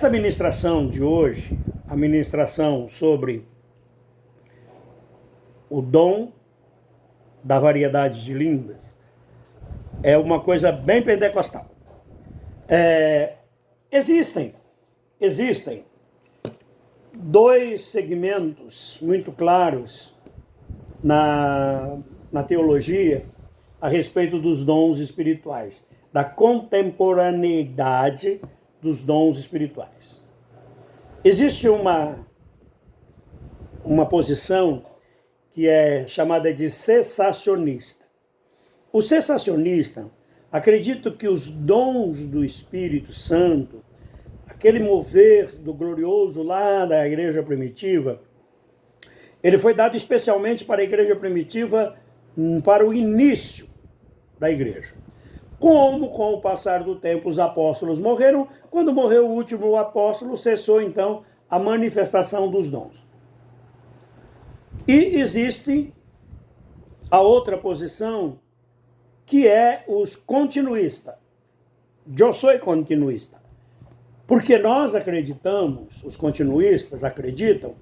Esta ministração de hoje, a ministração sobre o dom da variedade de línguas, é uma coisa bem pentecostal. Existem dois segmentos muito claros na teologia a respeito dos dons espirituais, da contemporaneidade dos dons espirituais. Existe uma posição que é chamada de cessacionista. O cessacionista acredita que os dons do Espírito Santo, aquele mover do glorioso lá da igreja primitiva, ele foi dado especialmente para a igreja primitiva, para o início da igreja. Como com o passar do tempo os apóstolos morreram, quando morreu o último apóstolo, cessou então a manifestação dos dons. E existe a outra posição, que é os continuistas. Eu sou continuista. Porque nós acreditamos, os continuistas acreditam,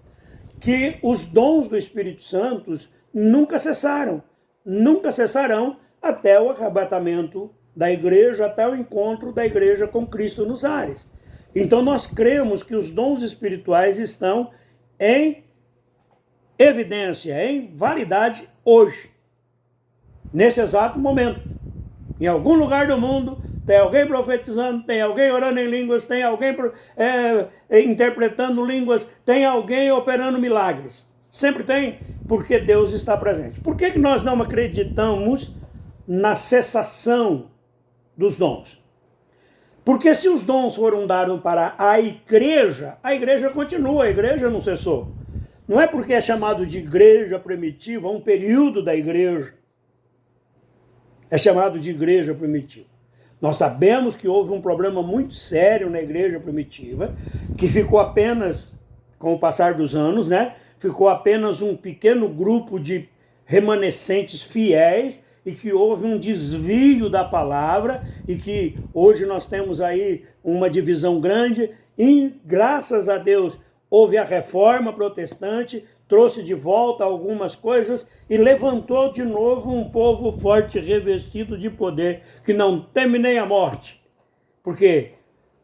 que os dons do Espírito Santo nunca cessaram, nunca cessarão até o arrebatamento da igreja, até o encontro da igreja com Cristo nos ares. Então nós cremos que os dons espirituais estão em evidência, em validade hoje, nesse exato momento. Em algum lugar do mundo tem alguém profetizando, tem alguém orando em línguas, tem alguém interpretando línguas, tem alguém operando milagres. Sempre tem, porque Deus está presente. Por que nós não acreditamos na cessação dos dons? Porque se os dons foram dados para a igreja continua, a igreja não cessou. Não é porque é chamado de igreja primitiva, um período da igreja. É chamado de igreja primitiva. Nós sabemos que houve um problema muito sério na igreja primitiva, que ficou apenas, com o passar dos anos, ficou apenas um pequeno grupo de remanescentes fiéis, e que houve um desvio da palavra, e que hoje nós temos aí uma divisão grande, e graças a Deus houve a reforma protestante, trouxe de volta algumas coisas e levantou de novo um povo forte, revestido de poder, que não teme nem a morte. Porque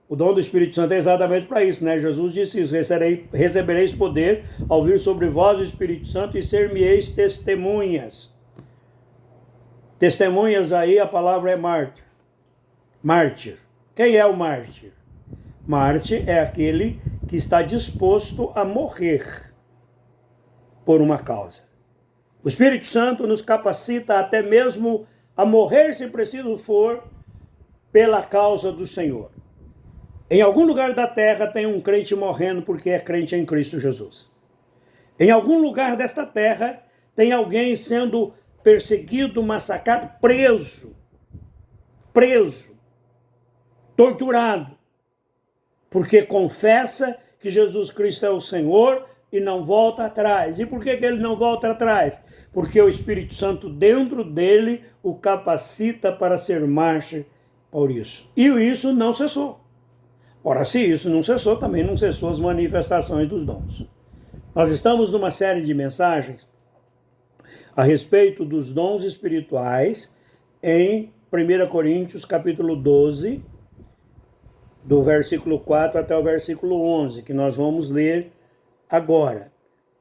o dom do Espírito Santo é exatamente para isso, Jesus disse isso: recebereis poder ao vir sobre vós o Espírito Santo e ser-me-eis testemunhas. Testemunhas aí, a palavra é mártir. Mártir. Quem é o mártir? Mártir é aquele que está disposto a morrer por uma causa. O Espírito Santo nos capacita até mesmo a morrer, se preciso for, pela causa do Senhor. Em algum lugar da terra tem um crente morrendo porque é crente em Cristo Jesus. Em algum lugar desta terra tem alguém sendo perseguido, massacrado, preso, torturado, porque confessa que Jesus Cristo é o Senhor e não volta atrás. E por que ele não volta atrás? Porque o Espírito Santo dentro dele o capacita para ser mártir por isso. E isso não cessou. Ora, se isso não cessou, também não cessou as manifestações dos dons. Nós estamos numa série de mensagens a respeito dos dons espirituais em 1 Coríntios capítulo 12, do versículo 4 até o versículo 11, que nós vamos ler agora.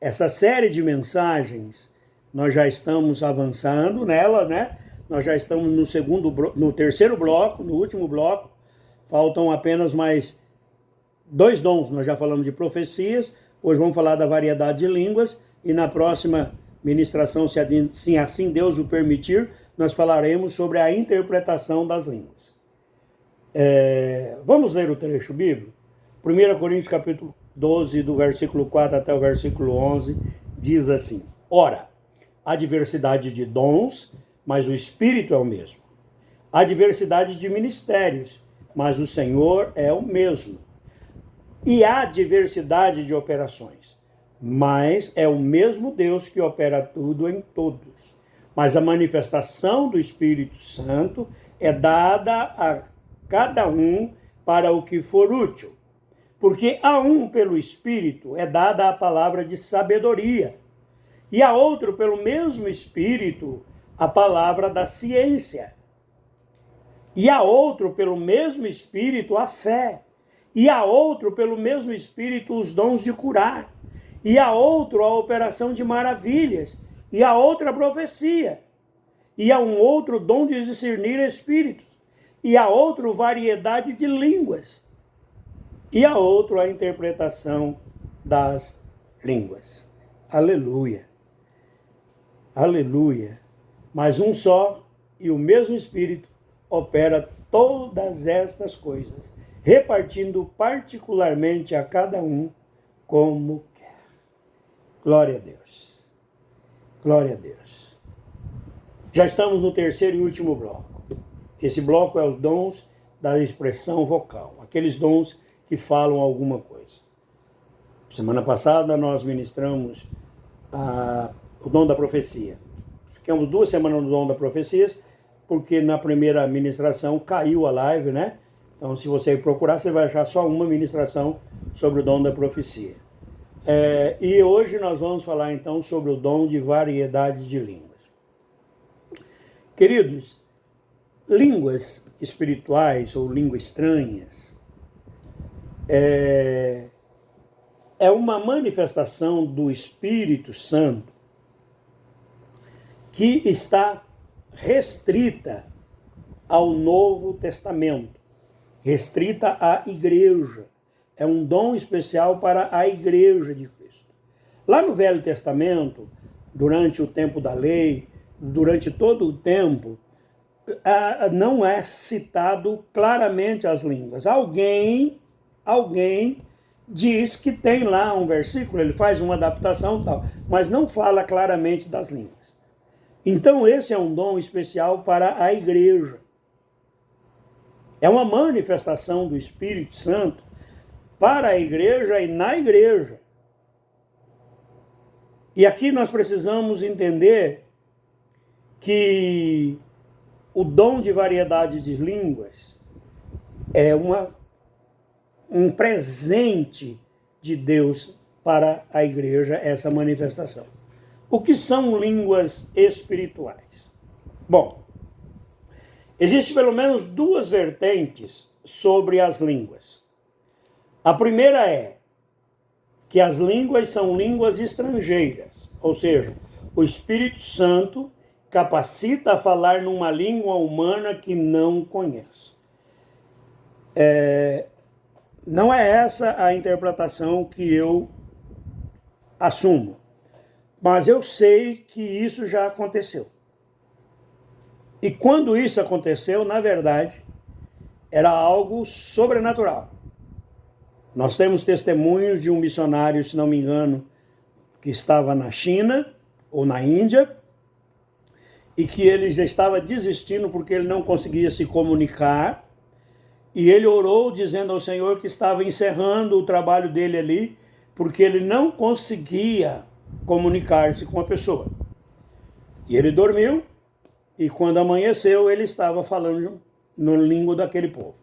Essa série de mensagens, nós já estamos avançando nela, Nós já estamos no terceiro bloco, no último bloco. Faltam apenas mais 2 dons. Nós já falamos de profecias, hoje vamos falar da variedade de línguas, e na próxima ministração, se assim Deus o permitir, nós falaremos sobre a interpretação das línguas. Vamos ler o trecho bíblico? 1 Coríntios capítulo 12, do versículo 4 até o versículo 11, diz assim: Ora, há diversidade de dons, mas o Espírito é o mesmo. Há diversidade de ministérios, mas o Senhor é o mesmo. E há diversidade de operações, mas é o mesmo Deus que opera tudo em todos. Mas a manifestação do Espírito Santo é dada a cada um para o que for útil. Porque a um, pelo Espírito, é dada a palavra de sabedoria, e a outro, pelo mesmo Espírito, a palavra da ciência, e a outro, pelo mesmo Espírito, a fé, e a outro, pelo mesmo Espírito, os dons de curar, e a outro, a operação de maravilhas, e a outra, a profecia, e a um outro, dom de discernir espíritos, e a outro, variedade de línguas, e a outro, a interpretação das línguas. Aleluia. Aleluia. Mas um só e o mesmo Espírito opera todas estas coisas, repartindo particularmente a cada um como quer. Glória a Deus. Glória a Deus. Já estamos no terceiro e último bloco. Esse bloco é os dons da expressão vocal, aqueles dons que falam alguma coisa. Semana passada nós ministramos o dom da profecia. Ficamos 2 semanas no dom da profecia, porque na primeira ministração caiu a live, né? Então, se você procurar, você vai achar só uma ministração sobre o dom da profecia. E hoje nós vamos falar, então, sobre o dom de variedade de línguas. Queridos, línguas espirituais ou línguas estranhas é uma manifestação do Espírito Santo que está restrita ao Novo Testamento, restrita à igreja. É um dom especial para a igreja de Cristo. Lá no Velho Testamento, durante o tempo da lei, durante todo o tempo, não é citado claramente as línguas. Alguém diz que tem lá um versículo, ele faz uma adaptação e tal, mas não fala claramente das línguas. Então esse é um dom especial para a igreja. É uma manifestação do Espírito Santo para a igreja e na igreja. E aqui nós precisamos entender que o dom de variedade de línguas é um presente de Deus para a igreja, essa manifestação. O que são línguas espirituais? Bom, existem pelo menos 2 vertentes sobre as línguas. A primeira é que as línguas são línguas estrangeiras, ou seja, o Espírito Santo capacita a falar numa língua humana que não conhece. Não é essa a interpretação que eu assumo, mas eu sei que isso já aconteceu. E quando isso aconteceu, na verdade, era algo sobrenatural. Nós temos testemunhos de um missionário, se não me engano, que estava na China ou na Índia, e que ele já estava desistindo porque ele não conseguia se comunicar, e ele orou dizendo ao Senhor que estava encerrando o trabalho dele ali, porque ele não conseguia comunicar-se com a pessoa. E ele dormiu, e quando amanheceu, ele estava falando na língua daquele povo,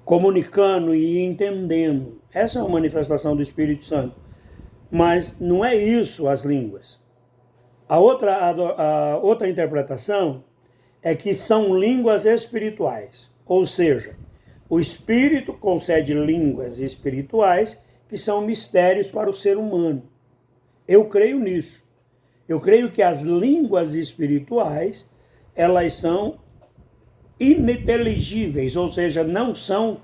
comunicando e entendendo. Essa é uma manifestação do Espírito Santo. Mas não é isso as línguas. A outra interpretação é que são línguas espirituais. Ou seja, o Espírito concede línguas espirituais que são mistérios para o ser humano. Eu creio nisso. Eu creio que as línguas espirituais, elas são ininteligíveis, ou seja, não são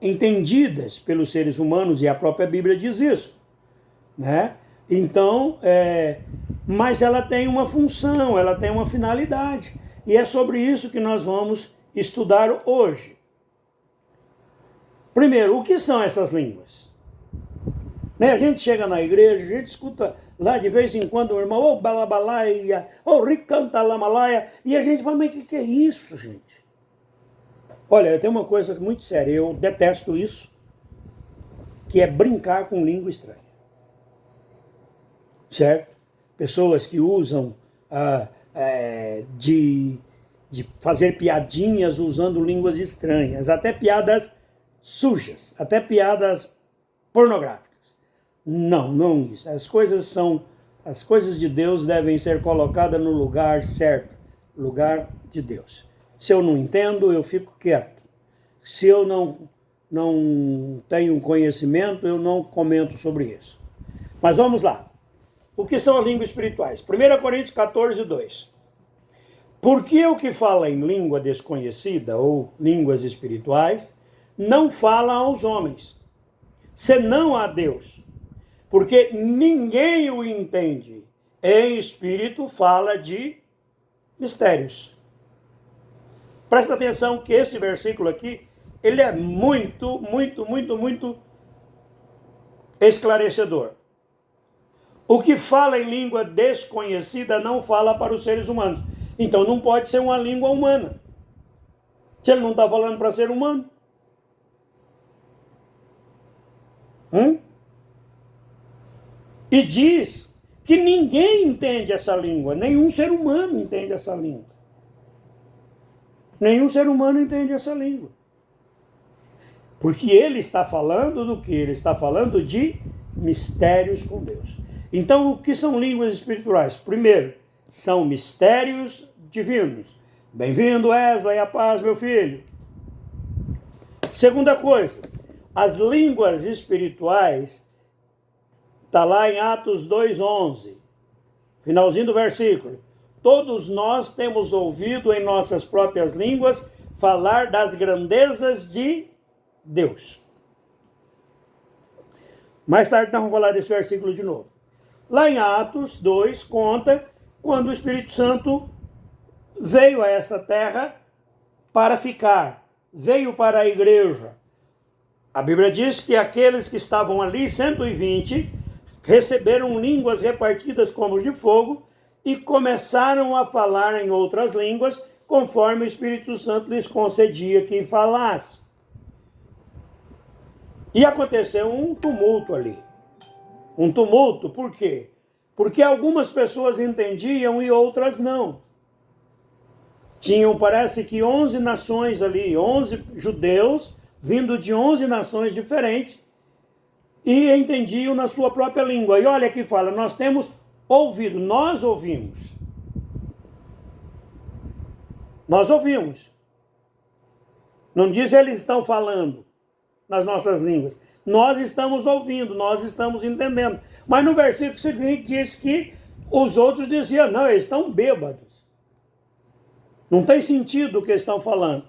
entendidas pelos seres humanos, e a própria Bíblia diz isso, né? Então, mas ela tem uma função, ela tem uma finalidade, e é sobre isso que nós vamos estudar hoje. Primeiro, o que são essas línguas? A gente chega na igreja, a gente escuta lá de vez em quando o irmão, ô balabalaia, ô ricantalamalaia, e a gente fala, mas o que é isso, gente? Olha, eu tenho uma coisa muito séria, eu detesto isso, que é brincar com língua estranha. Certo? Pessoas que usam de fazer piadinhas usando línguas estranhas, até piadas sujas, até piadas pornográficas. Não isso. As coisas de Deus devem ser colocadas no lugar certo, lugar de Deus. Se eu não entendo, eu fico quieto. Se eu não tenho conhecimento, eu não comento sobre isso. Mas vamos lá. O que são as línguas espirituais? 1 Coríntios 14, 2. Porque o que fala em língua desconhecida ou línguas espirituais não fala aos homens, senão a Deus, porque ninguém o entende. Em espírito fala de mistérios. Presta atenção que esse versículo aqui, ele é muito esclarecedor. O que fala em língua desconhecida não fala para os seres humanos. Então não pode ser uma língua humana. Se ele não está falando para ser humano. E diz que ninguém entende essa língua. Nenhum ser humano entende essa língua. Nenhum ser humano entende essa língua. Porque ele está falando do que? Ele está falando de mistérios com Deus. Então, o que são línguas espirituais? Primeiro, são mistérios divinos. Bem-vindo, Wesley, a paz, meu filho. Segunda coisa, as línguas espirituais, está lá em Atos 2:11, finalzinho do versículo. Todos nós temos ouvido em nossas próprias línguas falar das grandezas de Deus. Mais tarde nós vamos falar desse versículo de novo. Lá em Atos 2 conta quando o Espírito Santo veio a essa terra para ficar, veio para a igreja. A Bíblia diz que aqueles que estavam ali, 120, receberam línguas repartidas como de fogo e começaram a falar em outras línguas, conforme o Espírito Santo lhes concedia que falasse. E aconteceu um tumulto ali. Um tumulto, por quê? Porque algumas pessoas entendiam e outras não. Tinham, parece que 11 nações ali, 11 judeus, vindo de 11 nações diferentes, e entendiam na sua própria língua. E olha aqui fala, nós temos ouvido, nós ouvimos. Nós ouvimos. Não diz eles estão falando nas nossas línguas. Nós estamos ouvindo, nós estamos entendendo. Mas no versículo seguinte diz que os outros diziam, não, eles estão bêbados. Não tem sentido o que eles estão falando.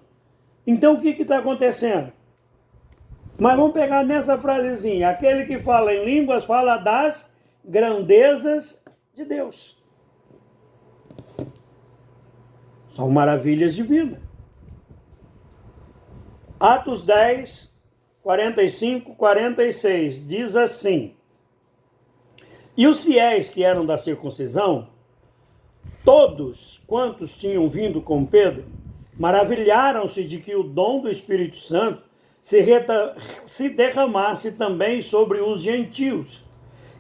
Então o que está acontecendo? Mas vamos pegar nessa frasezinha. Aquele que fala em línguas fala das grandezas de Deus. São maravilhas divinas. Atos 10, 45, 46, diz assim: E os fiéis que eram da circuncisão, todos quantos tinham vindo com Pedro, maravilharam-se de que o dom do Espírito Santo se derramasse também sobre os gentios,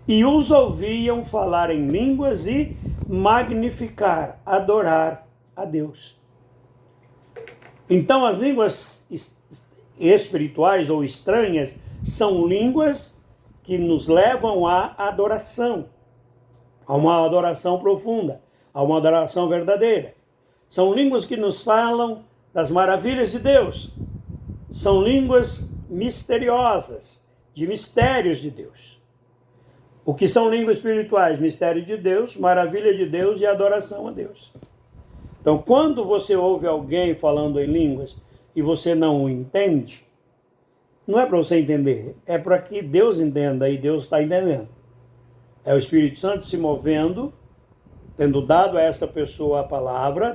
e os ouviam falar em línguas e magnificar, adorar a Deus. Então as línguas espirituais ou estranhas são línguas que nos levam à adoração, a uma adoração profunda, a uma adoração verdadeira. São línguas que nos falam das maravilhas de Deus. São línguas misteriosas, de mistérios de Deus. O que são línguas espirituais? Mistério de Deus, maravilha de Deus e adoração a Deus. Então, quando você ouve alguém falando em línguas e você não o entende, não é para você entender, é para que Deus entenda e Deus está entendendo. É o Espírito Santo se movendo, tendo dado a essa pessoa a palavra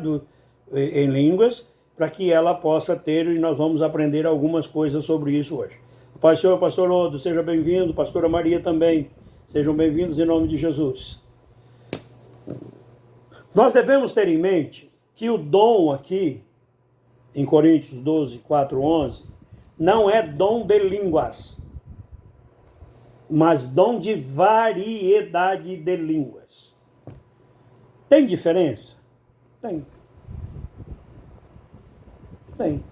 em línguas, para que ela possa ter, e nós vamos aprender algumas coisas sobre isso hoje. Pai do Senhor, pastor Odo, seja bem-vindo, pastora Maria também, sejam bem-vindos em nome de Jesus. Nós devemos ter em mente que o dom aqui, em Coríntios 12, 4, 11, não é dom de línguas, mas dom de variedade de línguas. Tem diferença? Tem. Tem.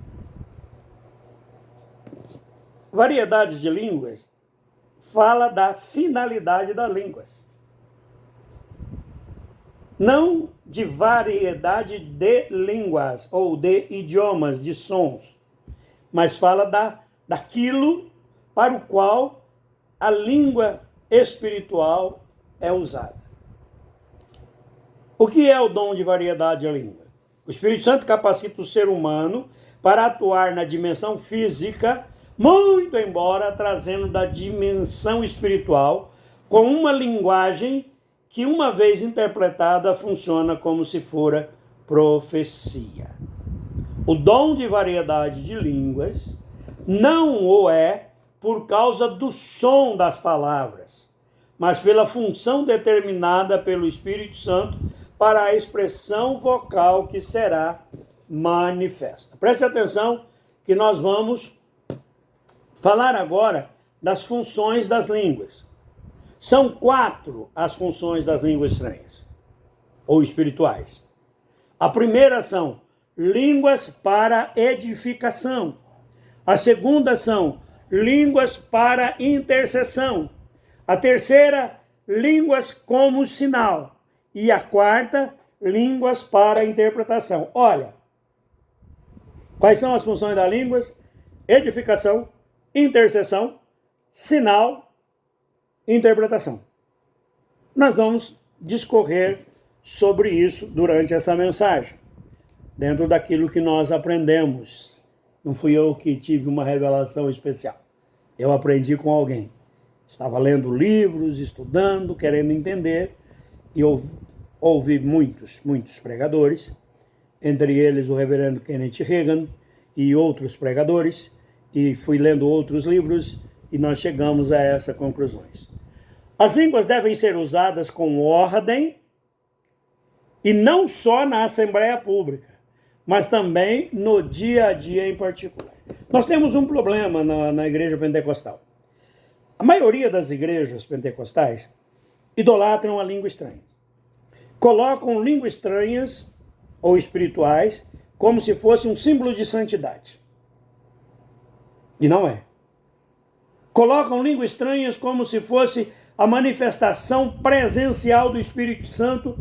variedades de línguas fala da finalidade das línguas. Não de variedade de línguas ou de idiomas, de sons, mas fala daquilo para o qual a língua espiritual é usada. O que é o dom de variedade de língua? O Espírito Santo capacita o ser humano para atuar na dimensão física, muito embora trazendo da dimensão espiritual, com uma linguagem que, uma vez interpretada, funciona como se fora profecia. O dom de variedade de línguas não o é por causa do som das palavras, mas pela função determinada pelo Espírito Santo para a expressão vocal que será manifesta. Preste atenção que nós vamos falar agora das funções das línguas. São 4 as funções das línguas estranhas, ou espirituais. A primeira são línguas para edificação. A segunda são línguas para intercessão. A terceira, línguas como sinal. E a quarta, línguas para interpretação. Olha, quais são as funções das línguas? Edificação, intercessão, sinal, interpretação. Nós vamos discorrer sobre isso durante essa mensagem, dentro daquilo que nós aprendemos. Não fui eu que tive uma revelação especial. Eu aprendi com alguém. Estava lendo livros, estudando, querendo entender, e ouvi muitos pregadores, entre eles o reverendo Kenneth Hagin e outros pregadores, e fui lendo outros livros, e nós chegamos a essas conclusões. As línguas devem ser usadas com ordem, e não só na Assembleia Pública, mas também no dia a dia em particular. Nós temos um problema na igreja pentecostal. A maioria das igrejas pentecostais idolatram a língua estranha. Colocam línguas estranhas ou espirituais como se fosse um símbolo de santidade. E não é. Colocam línguas estranhas como se fosse a manifestação presencial do Espírito Santo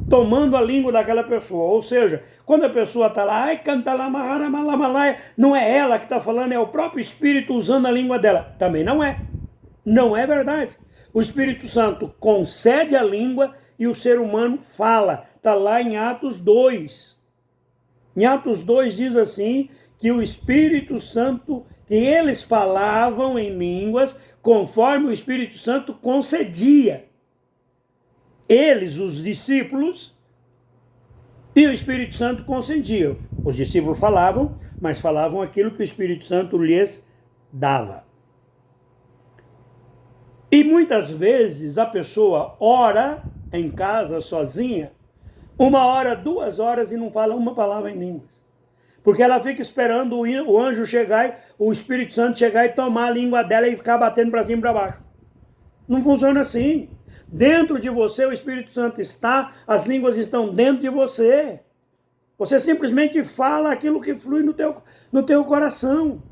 tomando a língua daquela pessoa. Ou seja, quando a pessoa está lá, ai, canta lá, malamalaya, não é ela que está falando, é o próprio Espírito usando a língua dela. Também não é. Não é verdade. O Espírito Santo concede a língua e o ser humano fala. Está lá em Atos 2. Em Atos 2 diz assim, que o Espírito Santo, que eles falavam em línguas, conforme o Espírito Santo concedia. Eles, os discípulos, e o Espírito Santo concediam. Os discípulos falavam, mas falavam aquilo que o Espírito Santo lhes dava. E muitas vezes a pessoa ora em casa, sozinha, 1 hora, 2 horas e não fala uma palavra em línguas. Porque ela fica esperando o anjo chegar, o Espírito Santo chegar e tomar a língua dela e ficar batendo para cima e para baixo. Não funciona assim. Dentro de você o Espírito Santo está, as línguas estão dentro de você. Você simplesmente fala aquilo que flui no teu coração.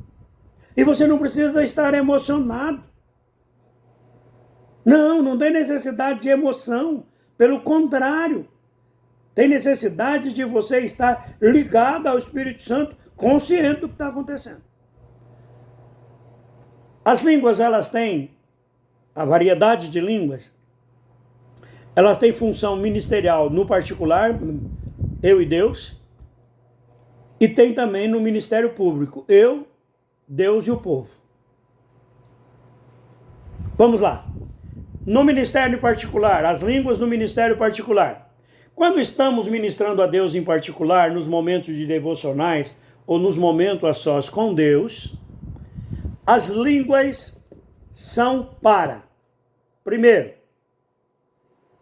E você não precisa estar emocionado. Não tem necessidade de emoção. Pelo contrário. Tem necessidade de você estar ligado ao Espírito Santo, consciente do que está acontecendo. As línguas, elas têm, a variedade de línguas, elas têm função ministerial no particular, eu e Deus, e tem também no ministério público, eu, Deus e o povo. Vamos lá. No ministério particular, as línguas no ministério particular. Quando estamos ministrando a Deus em particular, nos momentos de devocionais ou nos momentos a sós com Deus, as línguas são para. Primeiro,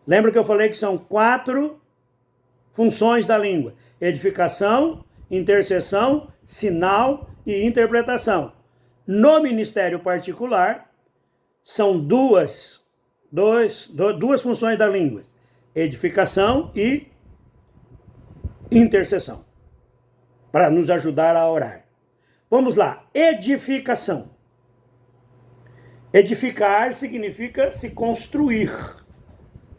lembra que eu falei que são 4 funções da língua: edificação, intercessão, sinal e interpretação. No ministério particular, são duas funções da língua: edificação e intercessão, para nos ajudar a orar. Vamos lá, edificação. Edificar significa se construir,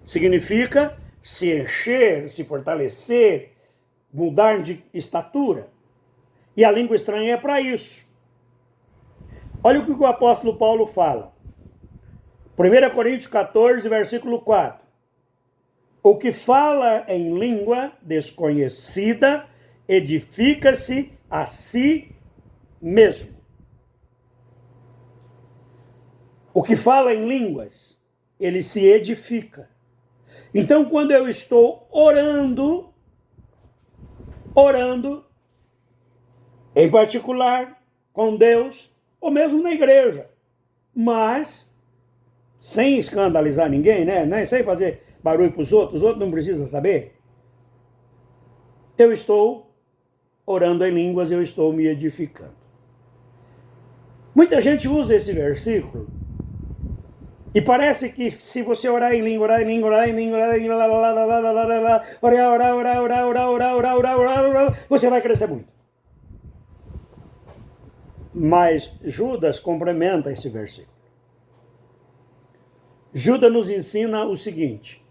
significa se encher, se fortalecer, mudar de estatura. E a língua estranha é para isso. Olha o que o apóstolo Paulo fala. 1 Coríntios 14, versículo 4. O que fala em língua desconhecida edifica-se a si mesmo. O que fala em línguas, ele se edifica. Então, quando eu estou orando, em particular, com Deus, ou mesmo na igreja, mas sem escandalizar ninguém, né? Sem fazer barulho para os outros não precisam saber. Eu estou orando em línguas, eu estou me edificando. Muita gente usa esse versículo e parece que se você orar em língua, você vai crescer muito. Mas Judas complementa esse versículo. Judas nos ensina o seguinte: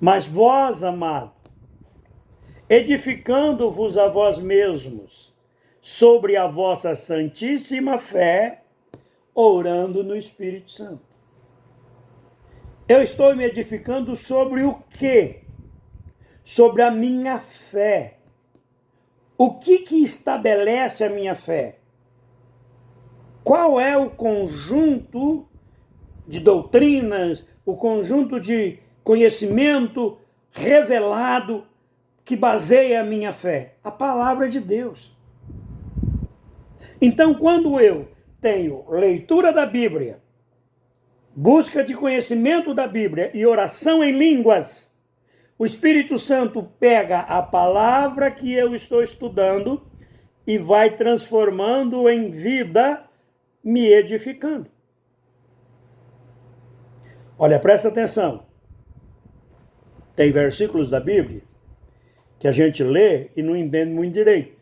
mas vós, amado, edificando-vos a vós mesmos sobre a vossa santíssima fé, orando no Espírito Santo. Eu estou me edificando sobre o quê? Sobre a minha fé. O que estabelece a minha fé? Qual é o conjunto de doutrinas, o conjunto de conhecimento revelado que baseia a minha fé? A palavra de Deus. Então, quando eu tenho leitura da Bíblia, busca de conhecimento da Bíblia e oração em línguas, o Espírito Santo pega a palavra que eu estou estudando e vai transformando em vida, me edificando. Olha, presta atenção. Tem versículos da Bíblia que a gente lê e não entende muito direito.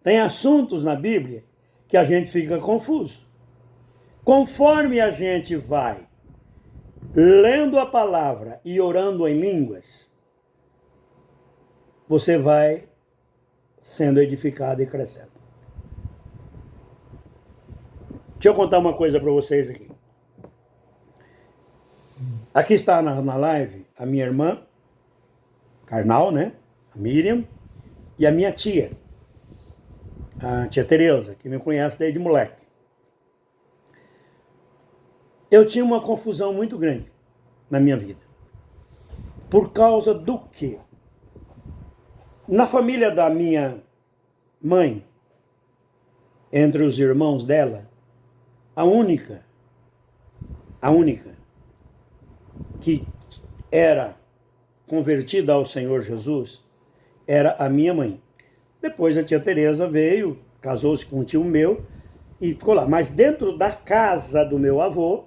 Tem assuntos na Bíblia que a gente fica confuso. Conforme a gente vai lendo a palavra e orando em línguas, você vai sendo edificado e crescendo. Deixa eu contar uma coisa para vocês aqui. Aqui está na live a minha irmã, carnal, né? A Miriam, e a minha tia, a tia Tereza, que me conhece desde moleque. Eu tinha uma confusão muito grande na minha vida. Por causa do quê? Na família da minha mãe, entre os irmãos dela, a única que era convertida ao Senhor Jesus era a minha mãe. Depois a tia Tereza veio, casou-se com um tio meu e ficou lá. Mas dentro da casa do meu avô,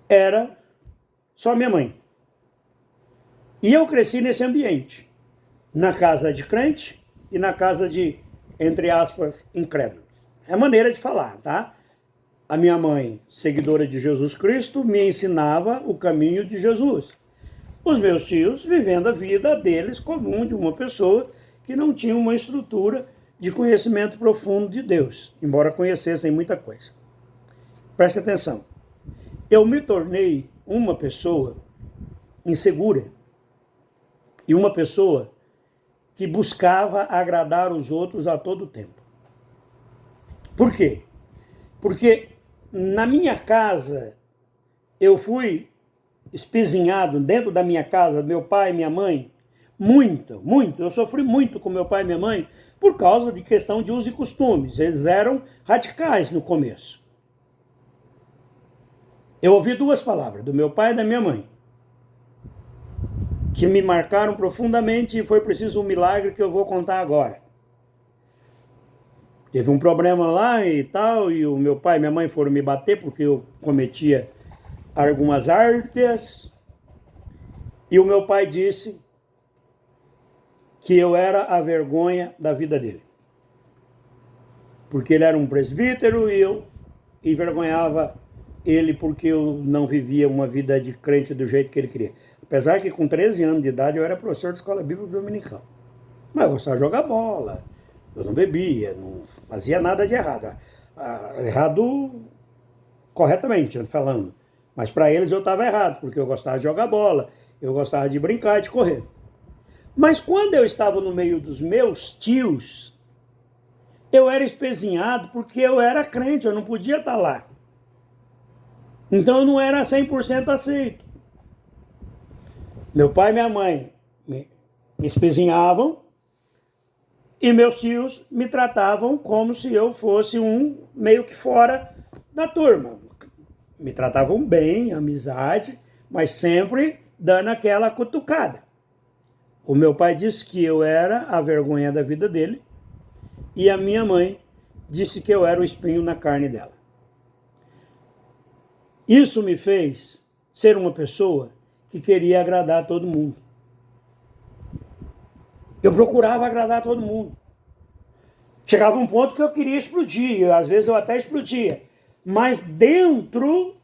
era só minha mãe. E eu cresci nesse ambiente, na casa de crente e na casa de, entre aspas, incrédulos. É a maneira de falar, tá? A minha mãe, seguidora de Jesus Cristo, me ensinava o caminho de Jesus. Os meus tios vivendo a vida deles comum de uma pessoa que não tinha uma estrutura de conhecimento profundo de Deus, embora conhecessem muita coisa. Preste atenção. Eu me tornei uma pessoa insegura e uma pessoa que buscava agradar os outros a todo tempo. Por quê? Porque na minha casa eu fui espizinhado dentro da minha casa, meu pai e minha mãe, muito. Eu sofri muito com meu pai e minha mãe por causa de questão de uso e costumes. Eles eram radicais no começo. Eu ouvi duas palavras, do meu pai e da minha mãe, que me marcaram profundamente e foi preciso um milagre que eu vou contar agora. Teve um problema lá e tal, e o meu pai e minha mãe foram me bater porque eu cometia algumas artes. E o meu pai disse que eu era a vergonha da vida dele. Porque ele era um presbítero e eu envergonhava ele porque eu não vivia uma vida de crente do jeito que ele queria. Apesar que com 13 anos de idade eu era professor de escola bíblica dominical. Mas eu gostava de jogar bola, eu não bebia, não fazia nada de errado. Errado corretamente, falando. Mas para eles eu estava errado, porque eu gostava de jogar bola, eu gostava de brincar e de correr. Mas quando eu estava no meio dos meus tios, eu era espezinhado porque eu era crente, eu não podia estar lá. Então eu não era 100% aceito. Meu pai e minha mãe me espezinhavam e meus tios me tratavam como se eu fosse um meio que fora da turma. Me tratavam bem, amizade, mas sempre dando aquela cutucada. O meu pai disse que eu era a vergonha da vida dele e a minha mãe disse que eu era o espinho na carne dela. Isso me fez ser uma pessoa que queria agradar todo mundo. Eu procurava agradar todo mundo. Chegava um ponto que eu queria explodir, às vezes eu até explodia. Mas dentro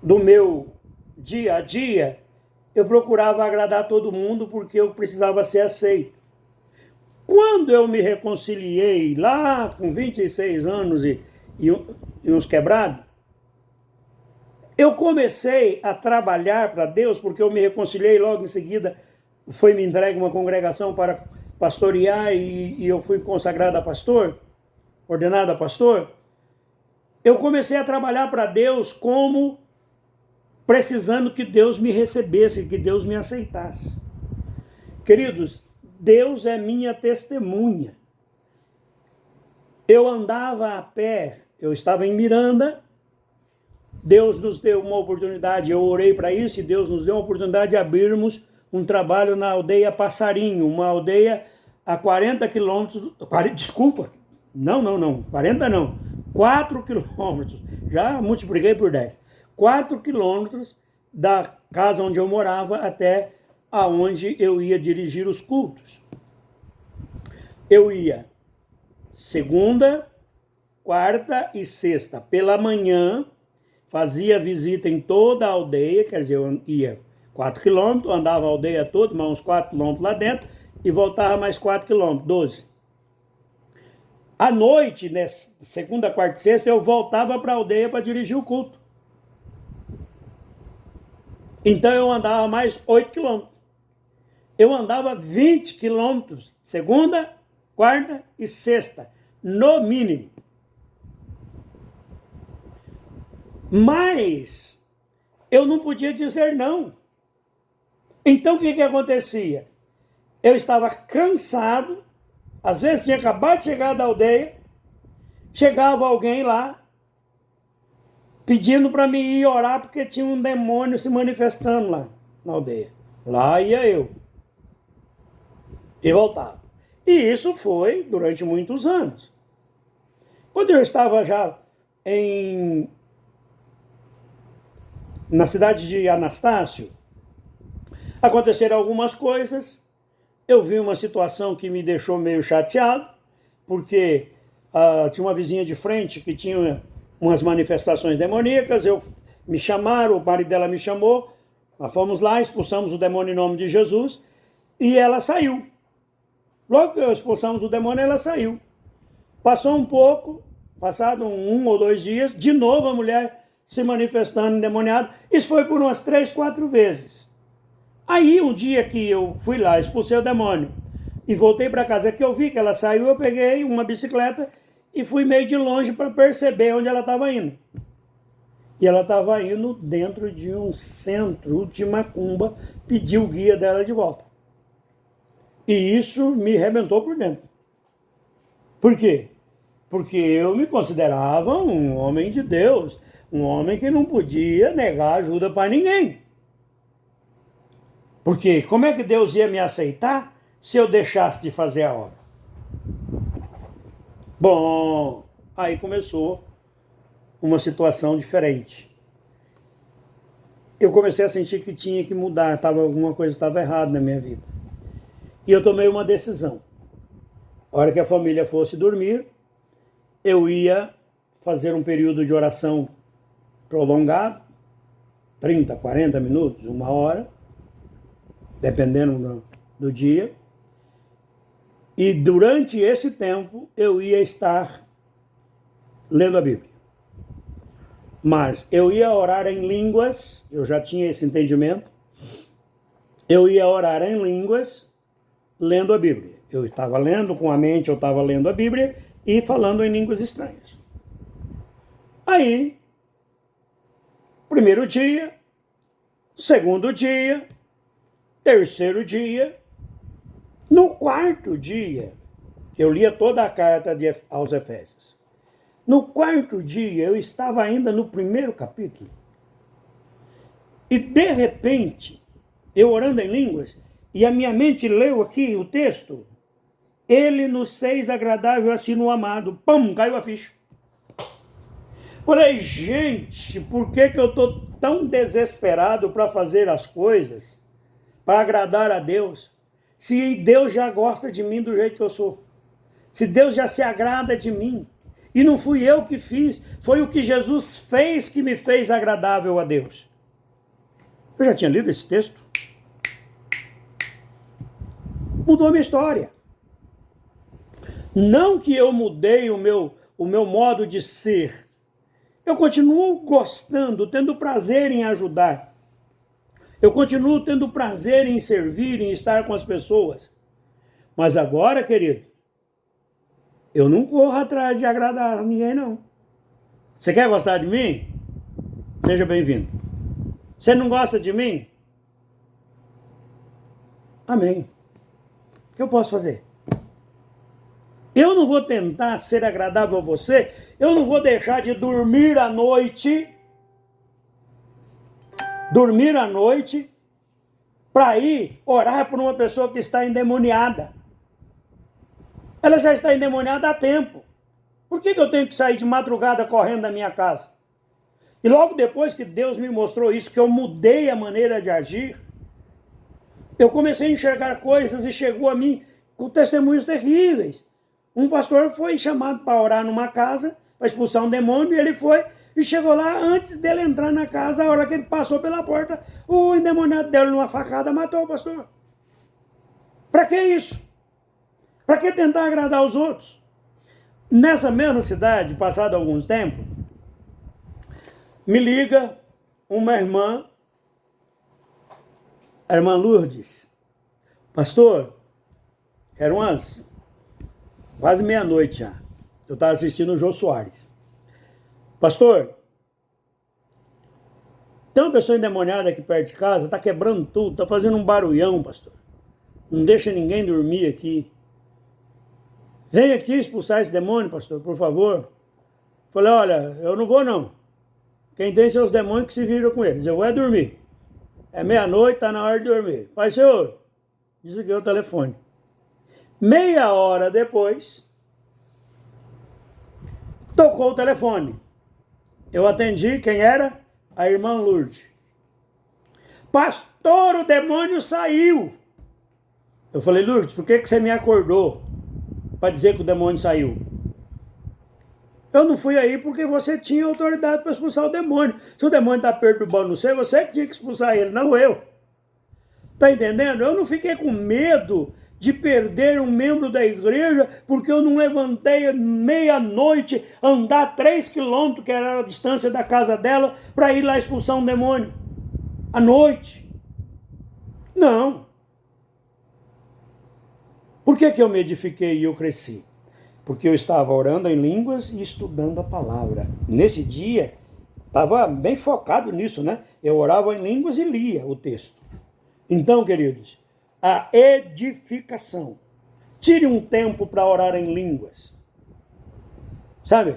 do meu dia a dia, eu procurava agradar todo mundo porque eu precisava ser aceito. Quando eu me reconciliei lá com 26 anos e uns quebrados, eu comecei a trabalhar para Deus, porque eu me reconciliei logo em seguida, foi me entregue uma congregação para pastorear e eu fui consagrado a pastor, ordenado a pastor. Eu comecei a trabalhar para Deus como precisando que Deus me recebesse, que Deus me aceitasse. Queridos, Deus é minha testemunha. Eu andava a pé, eu estava em Miranda, Deus nos deu uma oportunidade, eu orei para isso e Deus nos deu uma oportunidade de abrirmos um trabalho na aldeia Passarinho, uma aldeia a 40 quilômetros, 4 quilômetros, já multipliquei por 10, 4 quilômetros da casa onde eu morava até aonde eu ia dirigir os cultos. Eu ia segunda, quarta e sexta pela manhã, fazia visita em toda a aldeia, quer dizer, eu ia 4 quilômetros, andava a aldeia toda, mais uns 4 quilômetros lá dentro, e voltava mais 4 quilômetros, 12. À noite, né, segunda, quarta e sexta, eu voltava para a aldeia para dirigir o culto. Então eu andava mais 8 quilômetros. Eu andava 20 quilômetros, segunda, quarta e sexta, no mínimo. Mas eu não podia dizer não. Então o que acontecia? Eu estava cansado, às vezes tinha acabado de chegar da aldeia, chegava alguém lá, pedindo para mim ir orar porque tinha um demônio se manifestando lá na aldeia. Lá ia eu. E voltava. E isso foi durante muitos anos. Quando eu estava já na cidade de Anastácio, aconteceram algumas coisas. Eu vi uma situação que me deixou meio chateado, porque tinha uma vizinha de frente que tinha umas manifestações demoníacas. Me chamaram, o marido dela me chamou, nós fomos lá, expulsamos o demônio em nome de Jesus e ela saiu. Logo que expulsamos o demônio, ela saiu. Passou um pouco, passado 1 ou 2 dias, de novo a mulher se manifestando endemoniada. Isso foi por umas 3, 4 vezes. Aí um dia que eu fui lá, expulsei o demônio e voltei para casa, que eu vi que ela saiu, eu peguei uma bicicleta e fui meio de longe para perceber onde ela estava indo. E ela estava indo dentro de um centro de macumba, pedir o guia dela de volta. E isso me arrebentou por dentro. Por quê? Porque eu me considerava um homem de Deus, um homem que não podia negar ajuda para ninguém. Porque como é que Deus ia me aceitar se eu deixasse de fazer a obra? Bom, aí começou uma situação diferente. Eu comecei a sentir que tinha que mudar, alguma coisa estava errada na minha vida. E eu tomei uma decisão. A hora que a família fosse dormir, eu ia fazer um período de oração prolongado, 30, 40 minutos, 1 hora, dependendo do dia. E durante esse tempo eu ia estar lendo a Bíblia. Mas eu ia orar em línguas, eu já tinha esse entendimento. Eu ia orar em línguas, lendo a Bíblia. Eu estava lendo com a mente, eu estava lendo a Bíblia e falando em línguas estranhas. Aí, primeiro dia, segundo dia, terceiro dia, no quarto dia, eu lia toda a carta aos Efésios. No quarto dia, eu estava ainda no primeiro capítulo. E, de repente, eu orando em línguas, e a minha mente leu aqui o texto, ele nos fez agradável assim no amado. Pum, caiu a ficha. Falei, gente, por que eu estou tão desesperado para fazer as coisas, para agradar a Deus, se Deus já gosta de mim do jeito que eu sou? Se Deus já se agrada de mim? E não fui eu que fiz, foi o que Jesus fez que me fez agradável a Deus. Eu já tinha lido esse texto. Mudou a minha história. Não que eu mudei o meu modo de ser. Eu continuo gostando, tendo prazer em ajudar. Eu continuo tendo prazer em servir, em estar com as pessoas. Mas agora, querido, eu não corro atrás de agradar ninguém, não. Você quer gostar de mim? Seja bem-vindo. Você não gosta de mim? Amém. O que eu posso fazer? Eu não vou tentar ser agradável a você, eu não vou deixar de dormir à noite, para ir orar por uma pessoa que está endemoniada. Ela já está endemoniada há tempo. Por que eu tenho que sair de madrugada correndo da minha casa? E logo depois que Deus me mostrou isso, que eu mudei a maneira de agir, eu comecei a enxergar coisas e chegou a mim com testemunhos terríveis. Um pastor foi chamado para orar numa casa, para expulsar um demônio, e ele foi e chegou lá antes dele entrar na casa. A hora que ele passou pela porta, o endemoniado deu uma facada, matou o pastor. Para que isso? Para que tentar agradar os outros? Nessa mesma cidade, passado alguns tempos, me liga uma irmã, a irmã Lourdes. Pastor, eram quase meia-noite já. Eu estava assistindo o Jô Soares. Pastor, tem uma pessoa endemoniada aqui perto de casa, está quebrando tudo, está fazendo um barulhão, pastor. Não deixa ninguém dormir aqui. Vem aqui expulsar esse demônio, pastor, por favor. Falei, olha, eu não vou não. Quem tem seus demônios que se viram com eles. Eu vou dormir. É meia-noite, está na hora de dormir. Pai, senhor, desliguei o telefone. Meia hora depois, tocou o telefone. Eu atendi, quem era? A irmã Lourdes. Pastor, o demônio saiu. Eu falei, Lourdes, por que você me acordou para dizer que o demônio saiu? Eu não fui aí porque você tinha autoridade para expulsar o demônio. Se o demônio está perturbando você que tinha que expulsar ele, não eu. Está entendendo? Eu não fiquei com medo de perder um membro da igreja porque eu não levantei meia-noite andar 3 quilômetros, que era a distância da casa dela, para ir lá expulsar um demônio. À noite. Não. Por que eu me edifiquei e eu cresci? Porque eu estava orando em línguas e estudando a palavra. Nesse dia, estava bem focado nisso, né? Eu orava em línguas e lia o texto. Então, queridos, a edificação. Tire um tempo para orar em línguas. Sabe?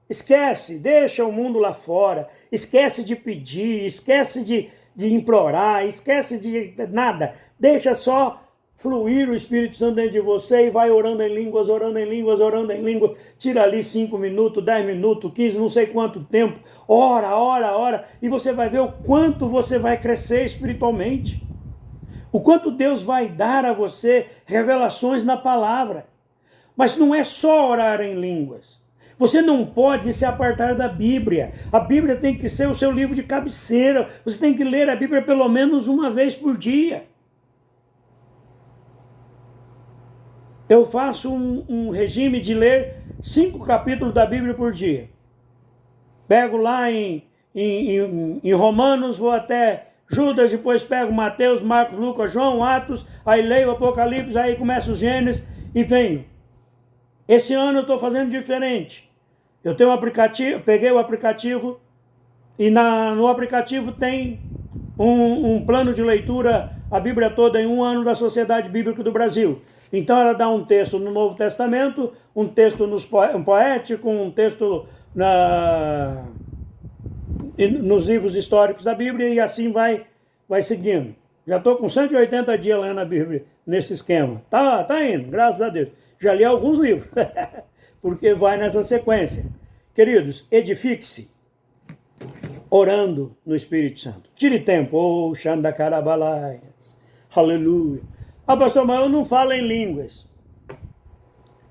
Esquece, deixa o mundo lá fora. Esquece de pedir, esquece de implorar, esquece de nada. Deixa só fluir o Espírito Santo dentro de você e vai orando em línguas, orando em línguas, orando em línguas. Tira ali 5 minutos, 10 minutos, 15, não sei quanto tempo. Ora. E você vai ver o quanto você vai crescer espiritualmente. O quanto Deus vai dar a você revelações na palavra. Mas não é só orar em línguas. Você não pode se apartar da Bíblia. A Bíblia tem que ser o seu livro de cabeceira. Você tem que ler a Bíblia pelo menos uma vez por dia. Eu faço um regime de ler 5 capítulos da Bíblia por dia. Pego lá em Romanos, vou até Judas, depois pego Mateus, Marcos, Lucas, João, Atos, aí leio o Apocalipse, aí começo os Gênesis e venho. Esse ano eu estou fazendo diferente. Eu tenho um aplicativo, peguei o aplicativo e no aplicativo tem um plano de leitura, a Bíblia toda em um ano da Sociedade Bíblica do Brasil. Então ela dá um texto no Novo Testamento, um texto um poético, um texto nos livros históricos da Bíblia e assim vai seguindo. Já estou com 180 dias lendo a Bíblia nesse esquema. Tá indo, graças a Deus. Já li alguns livros, porque vai nessa sequência. Queridos, edifique-se orando no Espírito Santo. Tire tempo, oh, Xandacarabalaias, aleluia. Ah, pastor, mas eu não falo em línguas.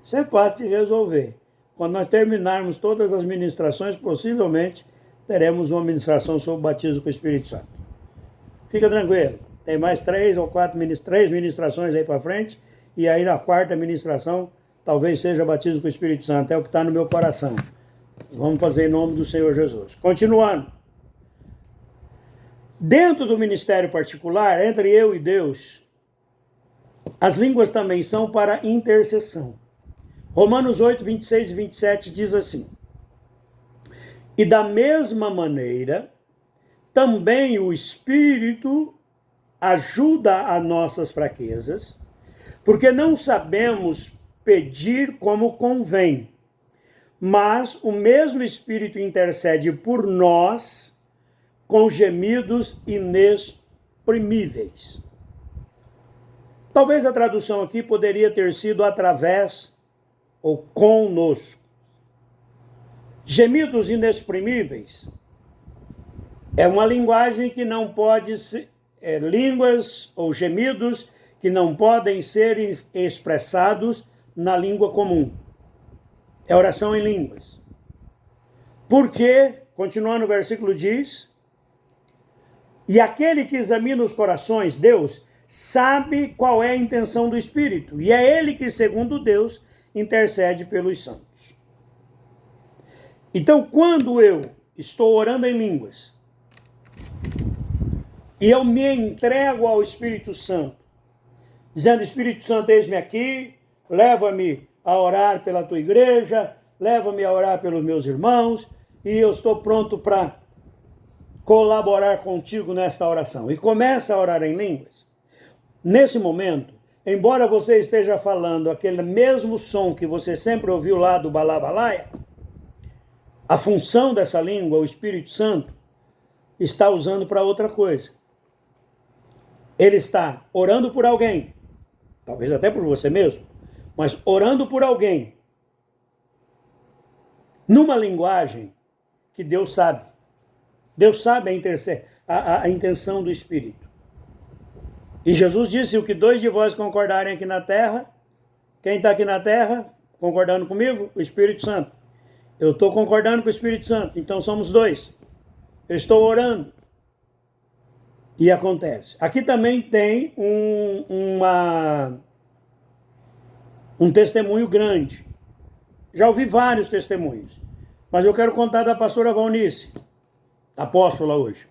Isso é fácil de resolver. Quando nós terminarmos todas as ministrações, possivelmente teremos uma ministração sobre o batismo com o Espírito Santo. Fica tranquilo. Tem mais 3 ou 4 ministrações aí para frente. E aí na quarta ministração, talvez seja batismo com o Espírito Santo. É o que está no meu coração. Vamos fazer em nome do Senhor Jesus. Continuando. Dentro do ministério particular, entre eu e Deus, as línguas também são para intercessão. Romanos 8, 26 e 27 diz assim: e da mesma maneira, também o Espírito ajuda a nossas fraquezas, porque não sabemos pedir como convém, mas o mesmo Espírito intercede por nós com gemidos inexprimíveis. Talvez a tradução aqui poderia ter sido através ou conosco. Gemidos inexprimíveis é uma linguagem que não pode ser, línguas ou gemidos que não podem ser expressados na língua comum. É oração em línguas. Porque, continuando o versículo diz, e aquele que examina os corações, Deus, sabe qual é a intenção do Espírito, e é ele que, segundo Deus, intercede pelos santos. Então, quando eu estou orando em línguas, e eu me entrego ao Espírito Santo, dizendo, Espírito Santo, eis-me aqui, leva-me a orar pela tua igreja, leva-me a orar pelos meus irmãos, e eu estou pronto para colaborar contigo nesta oração. E começa a orar em línguas. Nesse momento, embora você esteja falando aquele mesmo som que você sempre ouviu lá do balabalaia, a função dessa língua, o Espírito Santo, está usando para outra coisa. Ele está orando por alguém, talvez até por você mesmo, mas orando por alguém, numa linguagem que Deus sabe. Deus sabe a intenção do Espírito. E Jesus disse, o que 2 de vós concordarem aqui na terra, quem está aqui na terra, concordando comigo? O Espírito Santo. Eu estou concordando com o Espírito Santo, então somos 2. Eu estou orando. E acontece. Aqui também tem um testemunho grande. Já ouvi vários testemunhos, mas eu quero contar da pastora Valnice, apóstola hoje.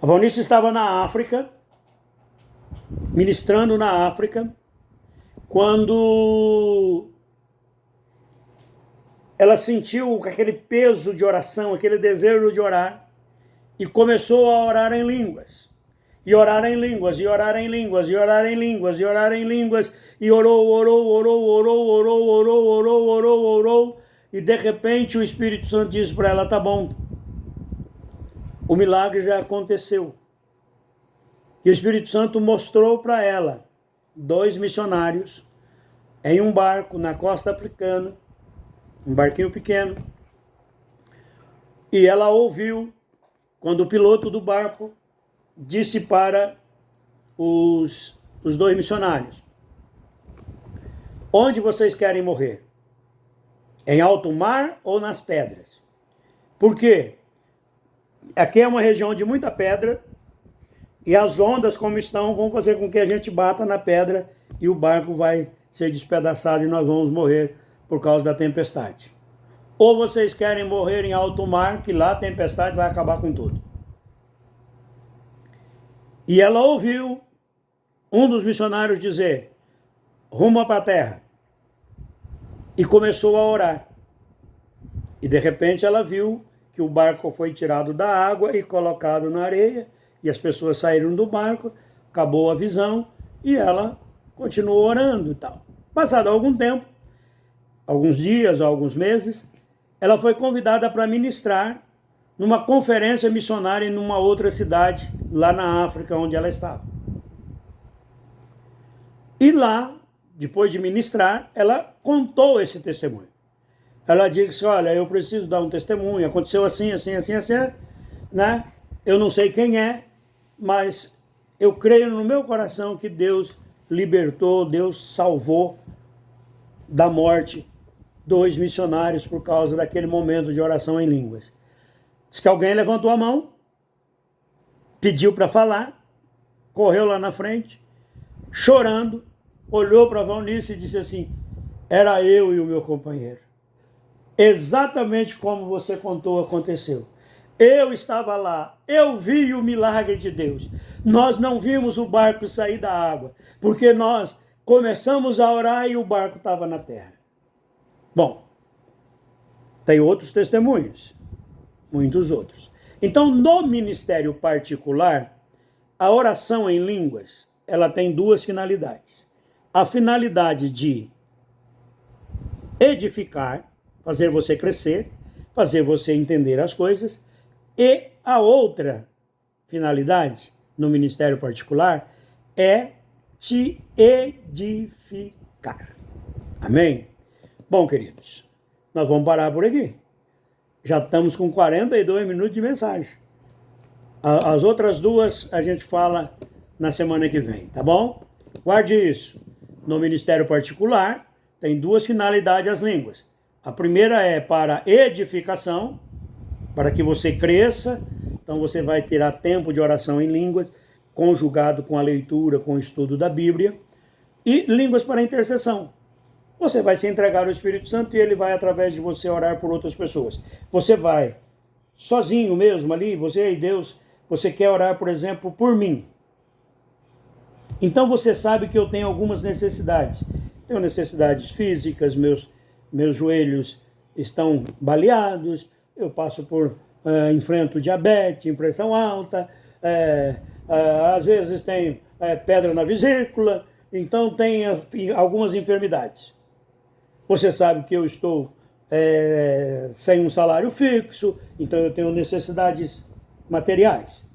A Valnice estava na África, ministrando na África, quando ela sentiu aquele peso de oração, aquele desejo de orar, e começou a orar em línguas. E orar em línguas, e orar em línguas, e orar em línguas, e orar em línguas, e orou, e de repente o Espírito Santo disse para ela, tá bom, o milagre já aconteceu. E o Espírito Santo mostrou para ela 2 missionários em um barco na costa africana, um barquinho pequeno, e ela ouviu quando o piloto do barco disse para os 2 missionários, onde vocês querem morrer? Em alto mar ou nas pedras. Por quê? Aqui é uma região de muita pedra e as ondas, como estão, vão fazer com que a gente bata na pedra e o barco vai ser despedaçado e nós vamos morrer por causa da tempestade. Ou vocês querem morrer em alto mar, que lá a tempestade vai acabar com tudo. E ela ouviu um dos missionários dizer, rumo para a terra. E começou a orar. E de repente ela viu que o barco foi tirado da água e colocado na areia, e as pessoas saíram do barco, acabou a visão, e ela continuou orando e tal. Passado algum tempo, alguns dias, alguns meses, ela foi convidada para ministrar numa conferência missionária em uma outra cidade, lá na África, onde ela estava. E lá, depois de ministrar, ela contou esse testemunho. Ela disse, olha, eu preciso dar um testemunho, aconteceu assim, assim, assim, assim, né? Eu não sei quem é, mas eu creio no meu coração que Deus libertou, Deus salvou da morte 2 missionários por causa daquele momento de oração em línguas. Diz que alguém levantou a mão, pediu para falar, correu lá na frente, chorando, olhou para a Valnice e disse assim, era eu e o meu companheiro. Exatamente como você contou aconteceu. Eu estava lá, eu vi o milagre de Deus. Nós não vimos o barco sair da água, porque nós começamos a orar e o barco estava na terra. Bom, tem outros testemunhos, muitos outros. Então, no ministério particular, a oração em línguas, ela tem 2 finalidades. A finalidade de edificar, fazer você crescer, fazer você entender as coisas, e a outra finalidade, no ministério particular, é te edificar. Amém? Bom, queridos, nós vamos parar por aqui. Já estamos com 42 minutos de mensagem. As outras 2 a gente fala na semana que vem, tá bom? Guarde isso. No ministério particular, tem 2 finalidades as línguas. A primeira é para edificação, para que você cresça. Então você vai tirar tempo de oração em línguas, conjugado com a leitura, com o estudo da Bíblia. E línguas para intercessão. Você vai se entregar ao Espírito Santo e ele vai, através de você, orar por outras pessoas. Você vai sozinho mesmo ali, você e Deus, você quer orar, por exemplo, por mim. Então você sabe que eu tenho algumas necessidades. Tenho necessidades físicas, meus joelhos estão baleados, eu passo por, enfrento diabetes, pressão alta, às vezes tenho pedra na vesícula, então tem algumas enfermidades. Você sabe que eu estou sem um salário fixo, então eu tenho necessidades materiais.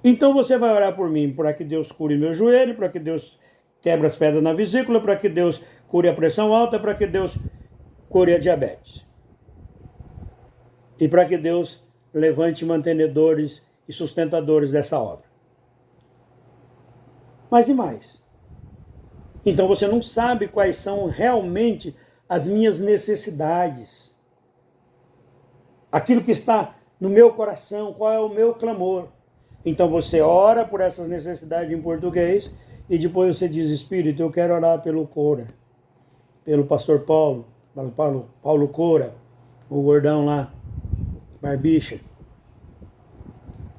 Então você vai orar por mim, para que Deus cure meu joelho, para que Deus quebre as pedras na vesícula, para que Deus cure a pressão alta, para que Deus cure a diabetes. E para que Deus levante mantenedores e sustentadores dessa obra. Mas e mais? Então você não sabe quais são realmente as minhas necessidades. Aquilo que está no meu coração, qual é o meu clamor. Então você ora por essas necessidades em português e depois você diz, Espírito, eu quero orar pelo Cora, pelo pastor Paulo Cora, o gordão lá, barbicha.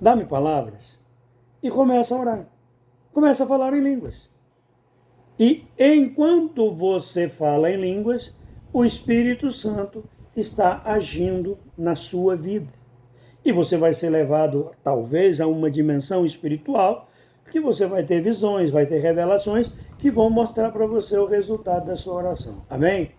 Dá-me palavras e começa a orar. Começa a falar em línguas. E enquanto você fala em línguas, o Espírito Santo está agindo na sua vida. E você vai ser levado, talvez, a uma dimensão espiritual, que você vai ter visões, vai ter revelações, que vão mostrar para você o resultado da sua oração. Amém?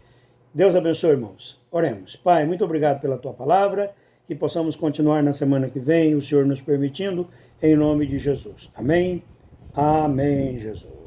Deus abençoe, irmãos. Oremos. Pai, muito obrigado pela tua palavra, que possamos continuar na semana que vem, o Senhor nos permitindo, em nome de Jesus. Amém? Amém, Jesus.